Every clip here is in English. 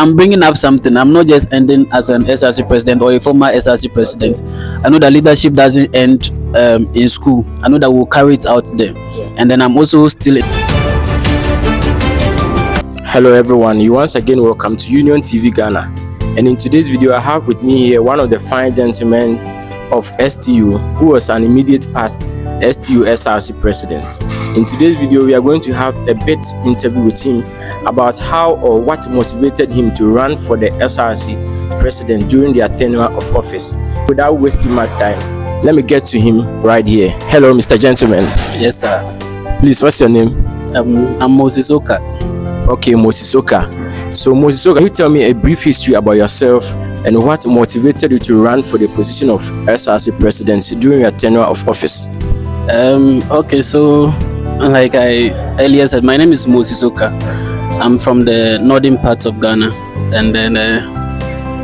I'm bringing up something. I'm not just ending as an SRC president or a former SRC president. I know that leadership doesn't end in school. I know that we'll carry it out there. And then I'm also still. Hello everyone, you once again welcome to Union TV Ghana. And in today's video, I have with me here one of the fine gentlemen of STU who was an immediate past Stu-Src president. In today's video, we are going to have a bit interview with him about how or what motivated him to run for the SRC president during their tenure of office. Without wasting much time, let me get to him right here. Hello, Mr. Gentleman. Yes, sir. Please, what's your name? I'm Moses Oka. Okay, Moses Oka. So, Moses Oka, can you tell me a brief history about yourself and what motivated you to run for the position of SRC president during your tenure of office? Okay, so like I earlier said, my name is Moses Oka. I'm from the northern part of Ghana, and then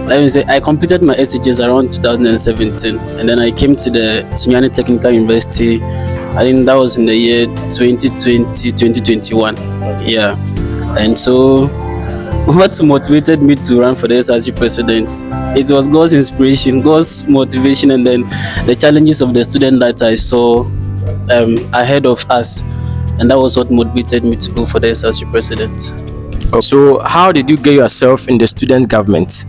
let me say I completed my SHS around 2017, and then I came to the Sunyani Technical University. I think that was in the year 2020-2021. Yeah, and so what motivated me to run for the SRC president? It was God's inspiration, God's motivation, and then the challenges of the student that I saw ahead of us, and that was what motivated me to go for the SRC president. So how did you get yourself in the student government?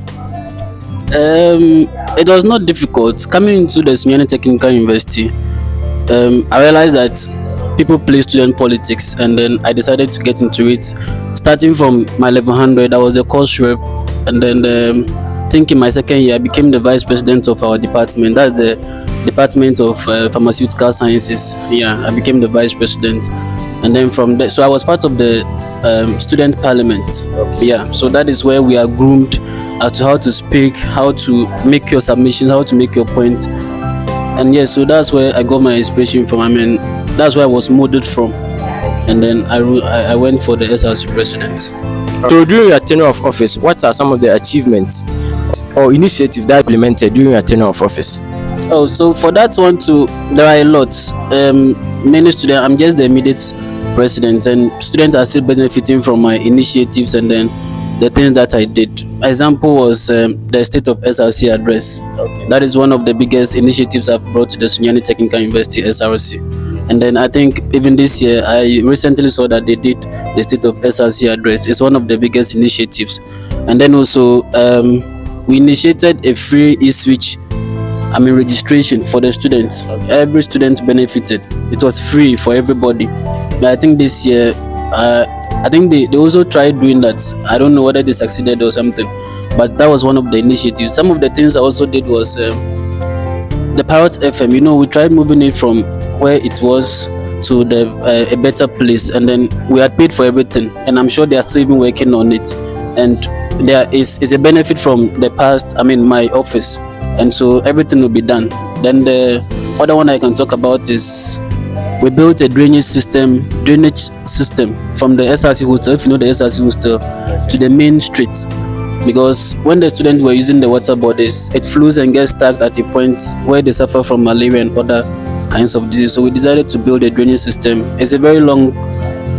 It was not difficult. Coming into the Sunyani Technical University, I realized that people play student politics, and then I decided to get into it. Starting from my level 100, I was a course rep, and then thinking my second year, I became the vice president of our department. That's the Department of Pharmaceutical Sciences. Yeah, I became the vice president, and then from there, so I was part of the student parliament. Yeah, so that is where we are groomed as to how to speak, how to make your submission, how to make your point. And yeah, so that's where I got my inspiration from. I mean, that's where I was modeled from. And then I went for the SRC president. So during your tenure of office, what are some of the achievements or initiatives that implemented during your tenure of office? Oh, so for that one too, there are a lot. Many students, I'm just the immediate president, and students are still benefiting from my initiatives and then the things that I did. Example was the State of SRC address. Okay. That is one of the biggest initiatives I've brought to the Sunyani Technical University SRC. And then I think even this year, I recently saw that they did the State of SRC address. It's one of the biggest initiatives. And then also, we initiated a free e-switch registration for the students. Okay. Every student benefited. It was free for everybody. But I think this year, I think they also tried doing that. I don't know whether they succeeded or something, but that was one of the initiatives. Some of the things I also did was the Parrot FM. You know, we tried moving it from where it was to a better place, and then we had paid for everything, and I'm sure they are still even working on it. And there is a benefit from the past, my office, and so everything will be done. Then the other one I can talk about is we built a drainage system from the SRC hostel, if you know the SRC hostel, to the main street. Because when the students were using the water bodies, it flows and gets stuck at a point where they suffer from malaria and other kinds of disease. So we decided to build a drainage system. It's a very long,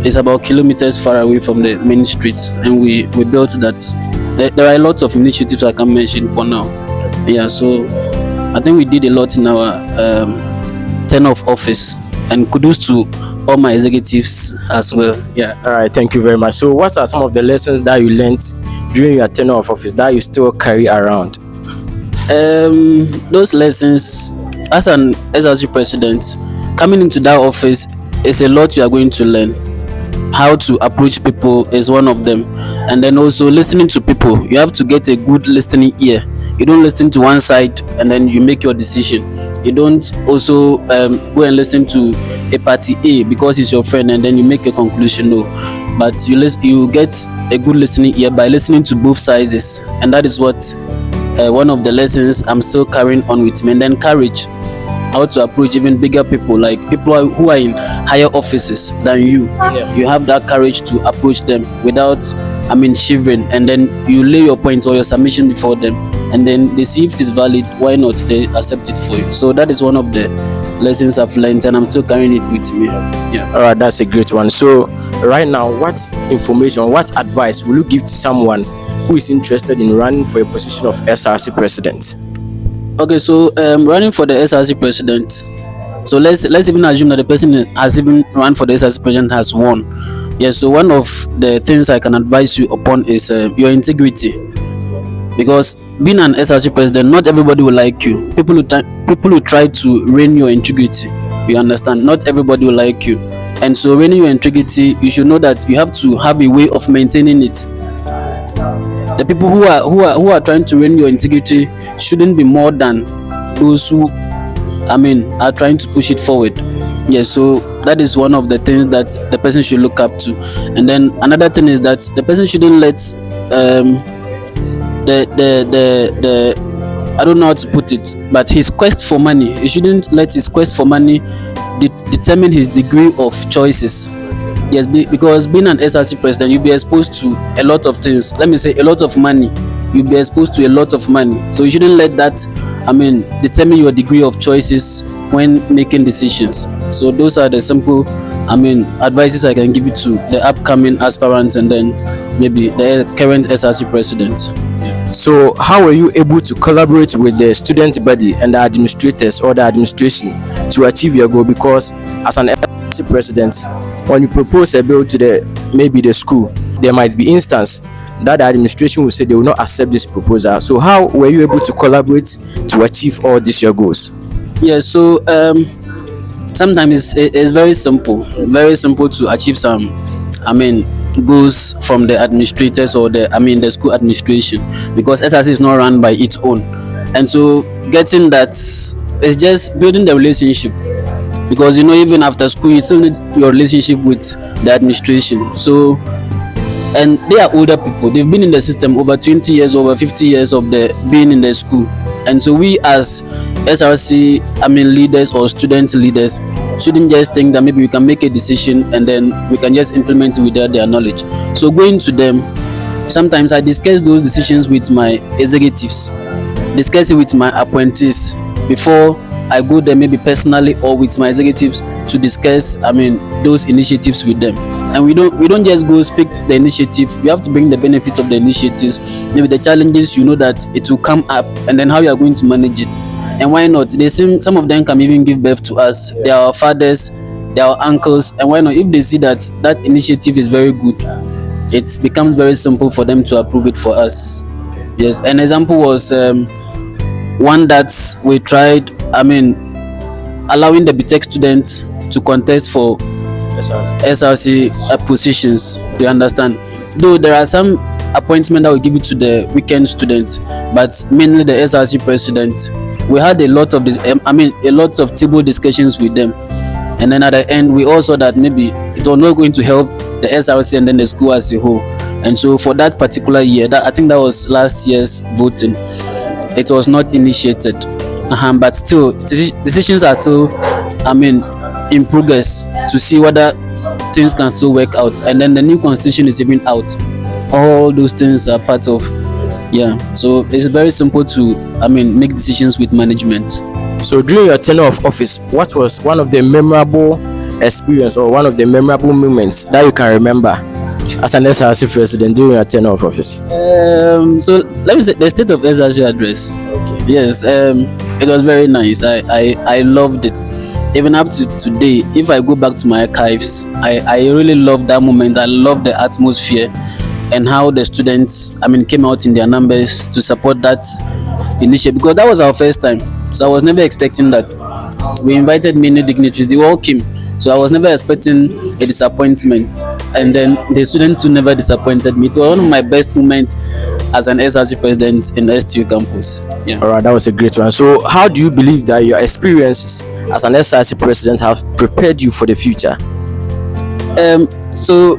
it's about kilometers far away from the main streets, and we built that. There are a lot of initiatives I can mention for now. Yeah, so I think we did a lot in our tenure of office, and kudos to all my executives as well. Yeah. All right, thank you very much. So what are some of the lessons that you learned during your tenure of office that you still carry around? Those lessons, as an SRC president, coming into that office, is a lot you are going to learn. How to approach people is one of them, and then also listening to people. You have to get a good listening ear. You don't listen to one side and then you make your decision. You don't also go and listen to a party A because it's your friend and then you make a conclusion. No, but you get a good listening ear by listening to both sides, and that is what one of the lessons I'm still carrying on with me. And then courage, how to approach even bigger people, like people who are in higher offices than you. Yeah. You have that courage to approach them without shivering, and then you lay your point or your submission before them, and then they see if it is valid. Why not? They accept it for you. So that is one of the lessons I've learned, and I'm still carrying it with me. Yeah. All right, that's a great one. So right now, what information, what advice will you give to someone who is interested in running for a position of SRC president? Okay, so running for the SRC president. So let's even assume that the person has even run for the SRC president has won. Yes. So one of the things I can advise you upon is your integrity, because being an SRC president, not everybody will like you. People who try to rein your integrity. You understand? Not everybody will like you, and so reigning your integrity, you should know that you have to have a way of maintaining it. The people who are trying to rein your integrity shouldn't be more than those who, are trying to push it forward. Yes, so that is one of the things that the person should look up to. And then another thing is that the person shouldn't let the I don't know how to put it, but his quest for money. He shouldn't let his quest for money determine his degree of choices. Yes, because being an SRC president, you'll be exposed to a lot of things. Let me say a lot of money. You'll be exposed to a lot of money. So you shouldn't let that, determine your degree of choices when making decisions. So those are the simple, advices I can give you to the upcoming aspirants and then maybe the current SRC presidents. So how were you able to collaborate with the student body and the administrators or the administration to achieve your goal? Because as an SRC president, when you propose a bill to the school, there might be instance that the administration will say they will not accept this proposal. So how were you able to collaborate to achieve all these your goals? Yeah, so sometimes it's very simple to achieve some goals from the administrators or the school administration, because SRC is not run by its own, and so getting that is just building the relationship, because even after school you still need your relationship with the administration. So, and they are older people, they've been in the system over 20 years, over 50 years of the being in the school, and so we as SRC leaders or student leaders shouldn't just think that maybe we can make a decision and then we can just implement it without their knowledge. So going to them, sometimes I discuss those decisions with my executives, discuss it with my appointees before I go there, maybe personally or with my executives to discuss those initiatives with them. And we don't just go speak the initiative. We have to bring the benefits of the initiatives, maybe the challenges that it will come up, and then how you are going to manage it. And why not? Some of them can even give birth to us. They are our fathers, they are our uncles, and why not? If they see that initiative is very good, it becomes very simple for them to approve it for us. Yes, an example was one that we tried. Allowing the BTech students to contest for SRC positions. You understand? Though there are some appointments that we give it to the weekend students, but mainly the SRC president. We had a lot of a lot of table discussions with them, and then at the end we also that maybe it was not going to help the SRC and then the school as a whole. And so for that particular year, I think that was last year's voting, it was not initiated. But still, decisions are still, in progress to see whether things can still work out. And then the new constitution is even out. All those things are part of. Yeah, so it's very simple to make decisions with management. So during your tenure of office, what was one of the memorable experience or one of the memorable moments that you can remember as an SRC president during your tenure of office? So let me say the state of SRC address. Okay. Yes, it was very nice. I loved it. Even up to today, if I go back to my archives, I really love that moment. I love the atmosphere and how the students came out in their numbers to support that initiative, because that was our first time. So I was never expecting that. We invited many dignitaries, they all came. So I was never expecting a disappointment, and then the students who never disappointed me. It was one of my best moments as an SRC president in the STU campus. Yeah. All right, that was a great one. So how do you believe that your experiences as an SRC president have prepared you for the future? So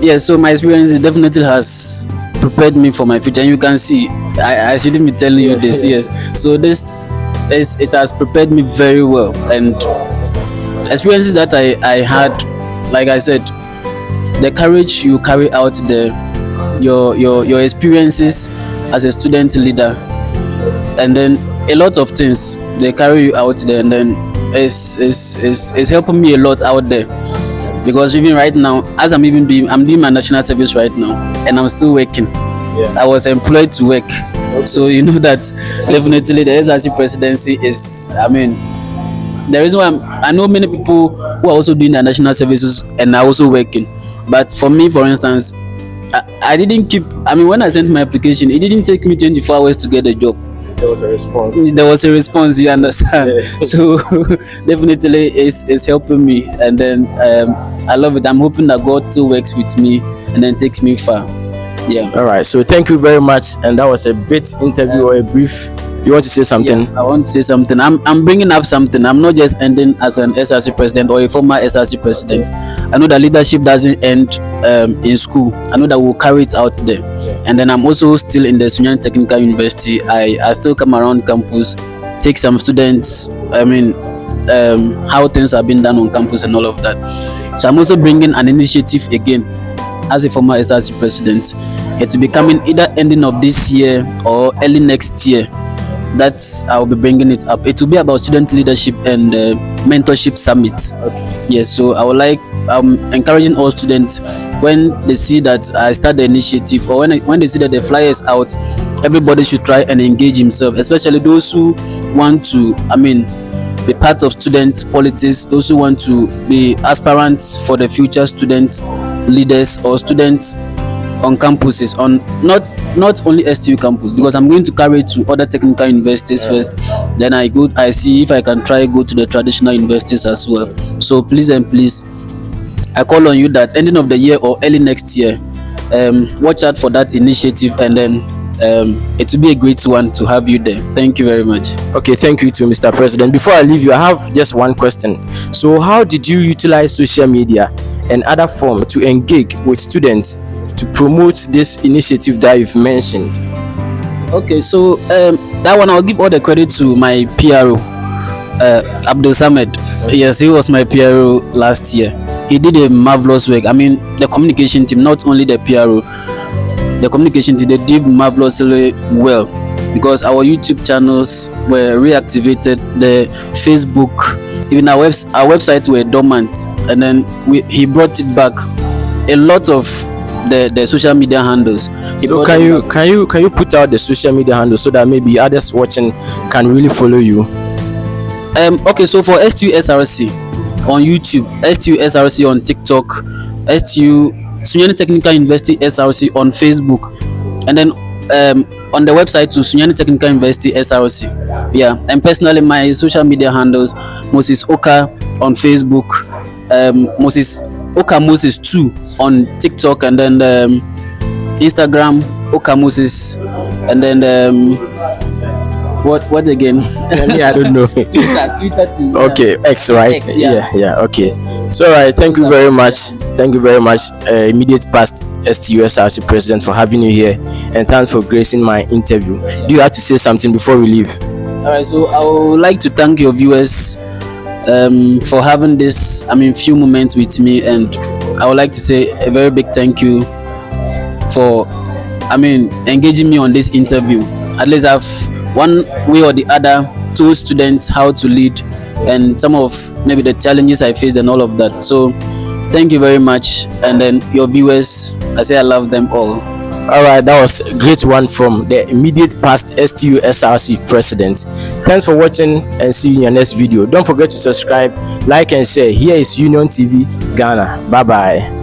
yeah, so my experience definitely has prepared me for my future, and you can see I shouldn't be telling you this. Yes, so it has prepared me very well, and experiences that I had, like I said, the courage you carry out your experiences as a student leader, and then a lot of things they carry you out there, and then it's helping me a lot out there. because even right now, as I'm doing my national service right now, and I'm still working. Yeah. I was employed to work. Okay. So you know that definitely the SRC presidency is, I mean, the reason why I know many people who are also doing their national services and are also working. But for me, for instance, I didn't keep, I mean, when I sent my application, it didn't take me 24 hours to get a job. There was a response. There was a response, you understand? Yeah. So definitely it's helping me. And then I love it. I'm hoping that God still works with me and then takes me far. Yeah. All right. So thank you very much. And that was a bit interview or a brief. You want to say something? Yeah, I want to say something. I'm bringing up something. I'm not just ending as an SRC president or a former SRC president. I know that leadership doesn't end in school. I know that we'll carry it out there. And then I'm also still in the Sunyani Technical University. I still come around campus, take some students. I mean, how things have been done on campus and all of that. So I'm also bringing an initiative again as a former SRC president. It will be coming either ending of this year or early next year. That's I'll be bringing it up. It will be about student leadership and mentorship summit. Okay. Yes, so I'm encouraging all students, when they see that I start the initiative, or when they see that the flyer is out, everybody should try and engage himself, especially those who want to, I mean, be part of student politics, those who want to be aspirants for the future student leaders or students on campuses, on not only STU campus, because I'm going to carry it to other technical universities first. Then I see if I can go to the traditional universities as well. So please and please, I call on you that ending of the year or early next year, watch out for that initiative, and then it will be a great one to have you there. Thank you very much. Okay, thank you to Mr. President. Before I leave you, I have just one question. So how did you utilize social media and other forms to engage with students to promote this initiative that you've mentioned? Okay, so that one I'll give all the credit to my PRO, Abdul Samed. Yes, he was my PRO last year. He did a marvelous work. I mean, the communication team, not only the PRO, the communication team, they did marvelously well, because our YouTube channels were reactivated, the Facebook, even our website were dormant, and then he brought it back. A lot of the social media handles. So can you put out the social media handles so that maybe others watching can really follow you? Okay, so for Stu-Src on YouTube, Stu-Src on TikTok, Sunyani Technical University SRC on Facebook, and then on the website to Sunyani Technical University SRC. Yeah, and personally my social media handles: Moses Oka on Facebook, Moses 2 on TikTok, and then Instagram Oka Moses, and then what again? I don't know. Twitter too. Okay, X, right? X, yeah. Okay. So alright, thank you very much. Immediate past Stu-Src president, for having you here, and thanks for gracing my interview. Do you have to say something before we leave? Alright, so I would like to thank your viewers for having this, few moments with me, and I would like to say a very big thank you for, engaging me on this interview. At least I've one way or the other told students how to lead, and some of maybe the challenges I faced and all of that. So thank you very much, and then your viewers, I say I love them all. Alright, that was a great one from the immediate past Stu-Src president. Thanks for watching, and see you in your next video. Don't forget to subscribe, like and share. Here is Union TV Ghana. Bye bye.